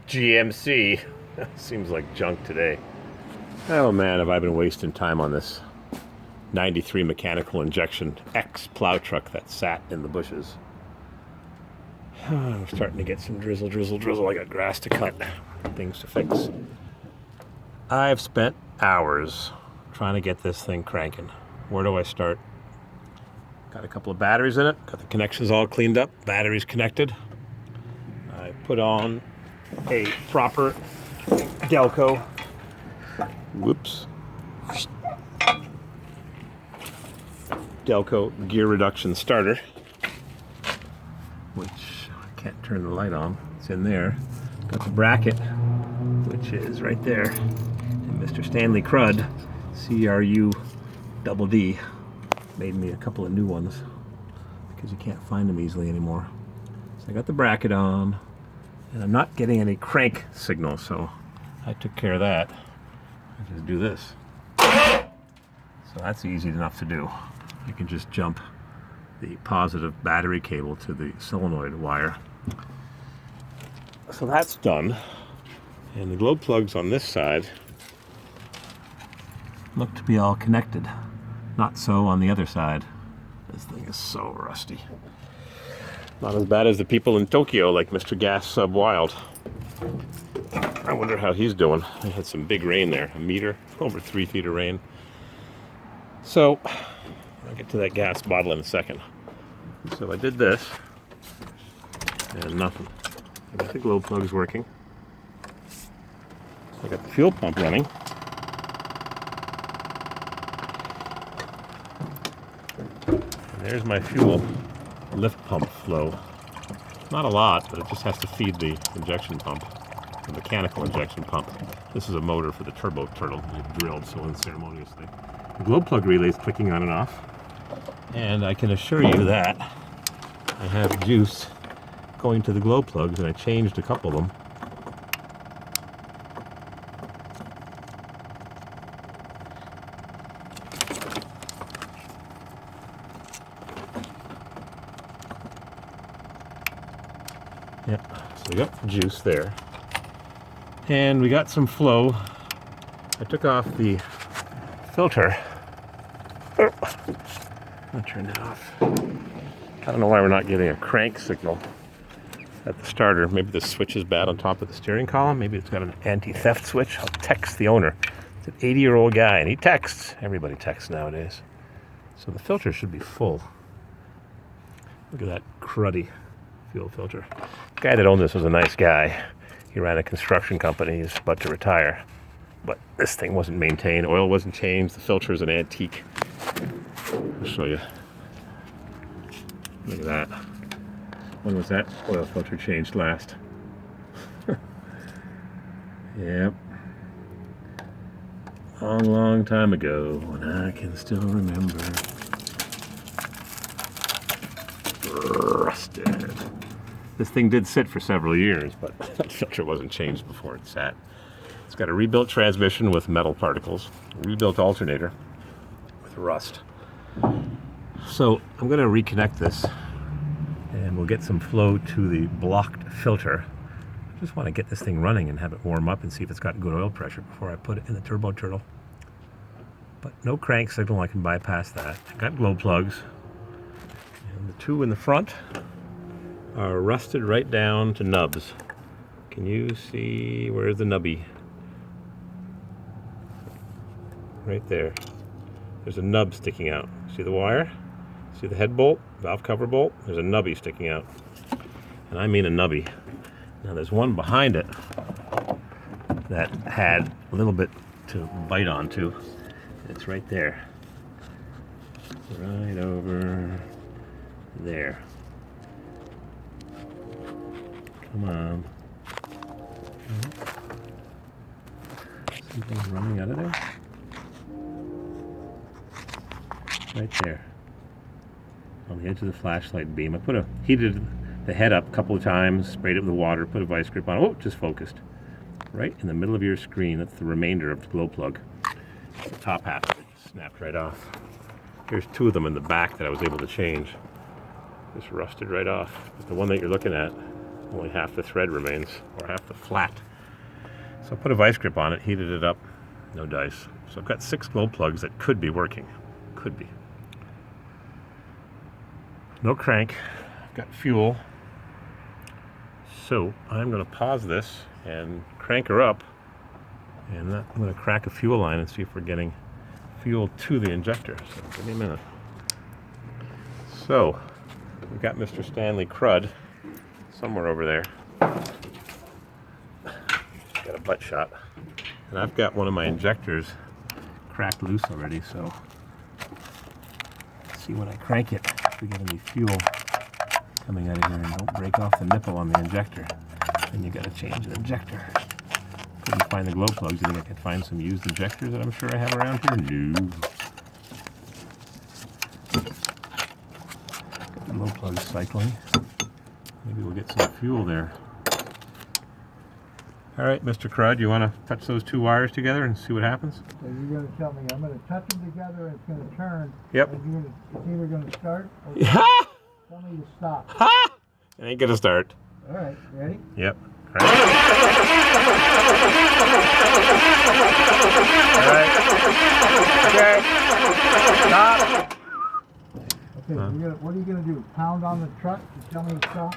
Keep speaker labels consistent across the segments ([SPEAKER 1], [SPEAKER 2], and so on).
[SPEAKER 1] GMC. Seems like junk today. Oh man, have I been wasting time on this 93 mechanical injection X plow truck that sat in the bushes. I'm starting to get some drizzle. I got grass to cut, things to fix. I've spent hours trying to get this thing cranking. Where do I start? Got a couple of batteries in it, got the connections all cleaned up, batteries connected. I put on a proper Delco, Delco gear reduction starter, which I can't turn the light on, it's in there. Got the bracket, which is right there, and Mr. Stanley Crud, CRU double D, made me a couple of new ones because you can't find them easily anymore. So I got the bracket on, and I'm not getting any crank signal, so I took care of that. I just do this. So that's easy enough to do. You can just jump the positive battery cable to the solenoid wire. So that's done. And the glow plugs on this side look to be all connected. Not so on the other side. This thing is so rusty. Not as bad as the people in Tokyo like Mr. Gas Sub Wild. I wonder how he's doing. I had some big rain there, a meter, over 3 feet of rain. So, I'll get to that gas bottle in a second. So I did this, and nothing. I got the glow plugs working. I got the fuel pump running. And there's my fuel lift pump flow. Not a lot, but it just has to feed the injection pump, the mechanical injection pump. This is a motor for the turbo turtle. It drilled so unceremoniously. The glow plug relay is clicking on and off, and I can assure you that I have juice going to the glow plugs, and I changed a couple of them. Yep, so we got juice there. And we got some flow. I took off the filter. Oh, I'll turn that off. I don't know why we're not getting a crank signal at the starter. Maybe the switch is bad on top of the steering column. Maybe it's got an anti-theft switch. I'll text the owner. It's an 80-year-old guy, and he texts. Everybody texts nowadays. So the filter should be full. Look at that cruddy fuel filter. The guy that owned this was a nice guy. He ran a construction company. He's about to retire. But this thing wasn't maintained. Oil wasn't changed. The filter is an antique. I'll show you. Look at that. When was that oil filter changed last? Yep. Long time ago, when I can still remember. Rusted. This thing did sit for several years, but that filter wasn't changed before it sat. It's got a rebuilt transmission with metal particles, a rebuilt alternator with rust. So I'm going to reconnect this, and we'll get some flow to the blocked filter. I just want to get this thing running and have it warm up and see if it's got good oil pressure before I put it in the turbo turtle. But no crank signal, I can bypass that. I got glow plugs, and the two in the front are rusted right down to nubs. Can you see where's the nubby? Right there. There's a nub sticking out. See the wire? See the head bolt, valve cover bolt? There's a nubby sticking out. And I mean a nubby. Now there's one behind it that had a little bit to bite onto. It's right there. Right over there. Come on. Something's running out of there. Right there. On the edge of the flashlight beam. I heated the head up a couple of times, sprayed it with water, put a vice grip on. Oh, just focused. Right in the middle of your screen. That's the remainder of the glow plug. The top half of it snapped right off. Here's two of them in the back that I was able to change. Just rusted right off. But the one that you're looking at Only half the thread remains, or half the flat. So I put a vice grip on it, heated it up, no dice. So I've got 6 glow plugs that could be working. Could be. No crank. I've got fuel. So I'm going to pause this and crank her up. And I'm going to crack a fuel line and see if we're getting fuel to the injector. So give me a minute. So we've got Mr. Stanley Crud somewhere over there. Got a butt shot. And I've got one of my injectors cracked loose already, so let's see when I crank it if we get any fuel coming out of here, and don't break off the nipple on the injector. Then you got to change the injector. Couldn't find the glow plugs. You think I could find some used injectors that I'm sure I have around here? No. Got the glow plugs cycling. Maybe we'll get some fuel there. All right, Mr. Crud, you want to touch those 2 wires together and see what happens?
[SPEAKER 2] So you're going to tell me I'm going to touch them together and it's going to turn.
[SPEAKER 1] Yep.
[SPEAKER 2] And it's either going to start or tell me to stop.
[SPEAKER 1] Ha! It ain't going to start.
[SPEAKER 2] All right, ready?
[SPEAKER 1] Yep. All right. Okay. Stop.
[SPEAKER 2] Okay, what are you going to do? Pound on the truck to tell me to stop?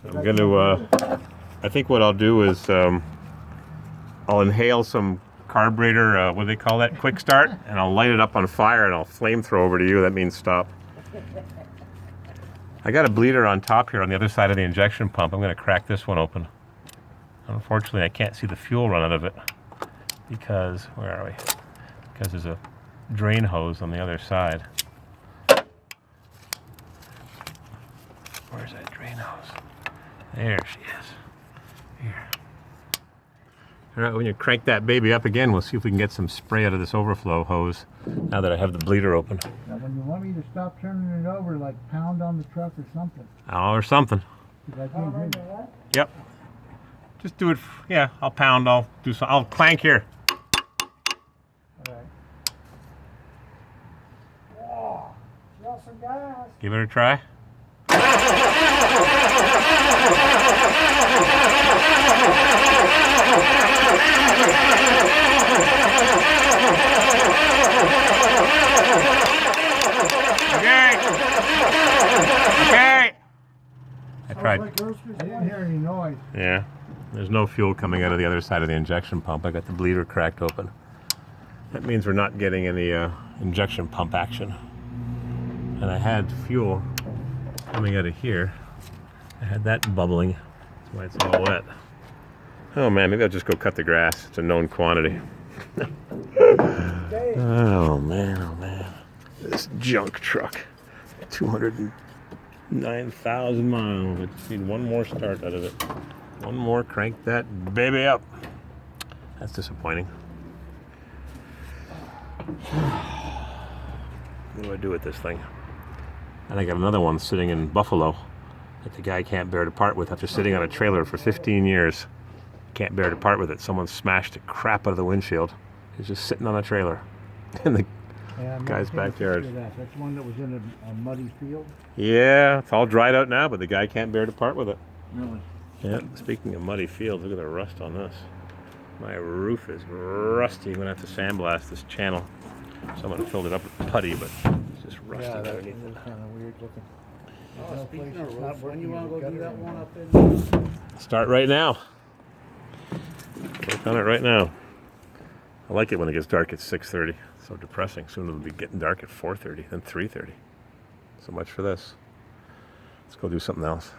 [SPEAKER 1] I'm going to, I think what I'll do is I'll inhale some carburetor, what do they call that? Quick start, and I'll light it up on fire and I'll flamethrow over to you. That means stop. I got a bleeder on top here on the other side of the injection pump. I'm going to crack this one open. Unfortunately, I can't see the fuel run out of it because, where are we? Because there's a drain hose on the other side. Where's that drain hose? There she is. Here. All right, when you crank that baby up again, we'll see if we can get some spray out of this overflow hose now that I have the bleeder open.
[SPEAKER 2] Now, when you want me to stop turning it over, like pound on the truck or something.
[SPEAKER 1] Oh, or something.
[SPEAKER 2] 'Cause I can't hear you.
[SPEAKER 1] Yep. Just do it. Yeah, I'll pound. I'll do some. I'll clank here.
[SPEAKER 2] All right. Yeah. Smell some gas.
[SPEAKER 1] Give it a try. Okay. I tried.
[SPEAKER 2] I didn't hear any noise.
[SPEAKER 1] Yeah. There's no fuel coming out of the other side of the injection pump. I got the bleeder cracked open. That means we're not getting any injection pump action. And I had fuel coming out of here. I had that bubbling. That's why it's all wet. Oh man, maybe I'll just go cut the grass. It's a known quantity. Oh man. This junk truck. 209,000 miles. I just need one more start out of it. One more, crank that baby up. That's disappointing. What do I do with this thing? And I got another one sitting in Buffalo that the guy can't bear to part with after sitting on a trailer for 15 years. Can't bear to part with it. Someone smashed the crap out of the windshield. He's just sitting on a trailer in the guy's backyard.
[SPEAKER 2] That's one that was in a muddy field?
[SPEAKER 1] Yeah, it's all dried out now, but the guy can't bear to part with it.
[SPEAKER 2] Really?
[SPEAKER 1] Yeah, speaking of muddy fields, look at the rust on this. My roof is rusty. I'm going to have to sandblast this channel. Someone filled it up with putty, but it's just rusty underneath it.
[SPEAKER 2] Kind of weird looking.
[SPEAKER 3] Oh, speaking of roofs, when you want to go do that one up in?
[SPEAKER 1] Start right now. Work on it right now. I like it when it gets dark at 6:30. It's so depressing. Soon it'll be getting dark at 4:30, then 3:30. So much for this. Let's go do something else.